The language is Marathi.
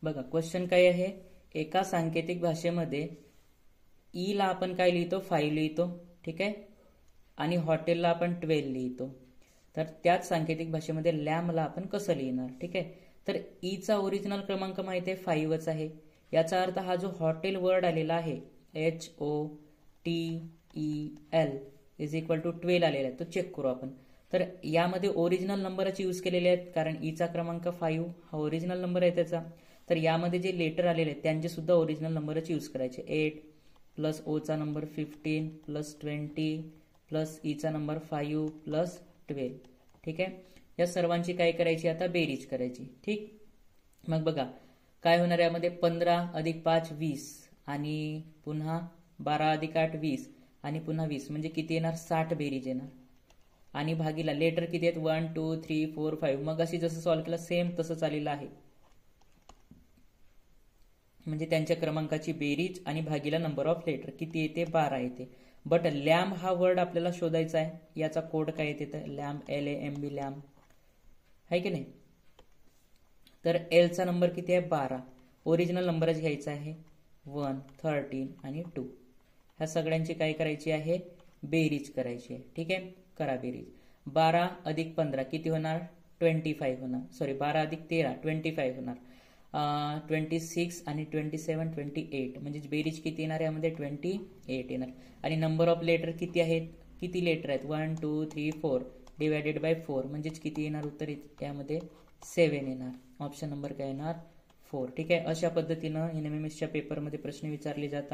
बघा क्वेश्चन काय आहे, एका सांकेतिक भाषेमध्ये ई ला आपण काय लिहितो, 5 लिहितो, ठीक आहे, आणि हॉटेलला आपण 12 लिहितो. तर त्याच सांकेतिक भाषेमध्ये लॅम्बला आपण कसं लिहिणार, ठीक आहे. तर ईचा ओरिजिनल क्रमांक माहिती आहे 5च आहे. याचा अर्थ हा जो हॉटेल वर्ड आलेला आहे HOTEL इज इक्वल टू 12 आलेला आहे, तो चेक करू आपण. तर यामध्ये ओरिजिनल नंबरच यूज केलेले आहेत, कारण ईचा क्रमांक 5 हा ओरिजिनल नंबर आहे त्याचा. तर यामध्ये जे लेटर आलेले आहेत त्यांचे सुद्धा ओरिजिनल नंबरच यूज करायचे. 8 plus Ocha number 15 plus 20 plus Icha number 5 plus 12, ठीक आहे. या सर्वांची काय करायची आता, बेरीज करायची, ठीक. मग बघा काय होणार, यामध्ये 15 अधिक 5 20 आणि पुन्हा 12 अधिक 8 20 आणि पुन्हा 20 म्हणजे किती येणार, 60 बेरीज येणार. आणि भागीला लेटर किती आहेत, 1 2 3 4 5. मग अशी जसं सॉल्व्ह केलं सेम तसंच आलेलं आहे, म्हणजे त्यांच्या क्रमांकाची बेरीज आणि भागीला नंबर ऑफ लेटर किती येते, 12 येते. बट लॅम्ब हा वर्ड आपल्याला शोधायचा आहे. याचा कोड काय येते, तर लॅम्ब LAMB लॅम्ब आहे की नाही. तर एलचा नंबर किती आहे, 12. ओरिजिनल नंबरच घ्यायचा आहे, 1 13 आणि 2. ह्या सगळ्यांची काय करायची आहे, बेरीज करायची आहे, ठीक आहे. करा बेरीज. 12 अधिक 15 किती होणार, 25 होणार. सॉरी 12 अधिक 13 25 होणार. 26 आणि 27 28 म्हणजे बेरीज किती येणार, यामध्ये 28 येणार. आणि नंबर ऑफ लेटर किती आहेत, किती लेटर आहेत, 1 2 3 4 डिवायडेड बाय 4 म्हणजेच किती येणार उत्तर, यामध्ये 7 येणार. ऑप्शन नंबर काय येणार, 4, ठीक आहे. अशा पद्धतीनं NMMSच्या पेपरमध्ये प्रश्न विचारले जातात.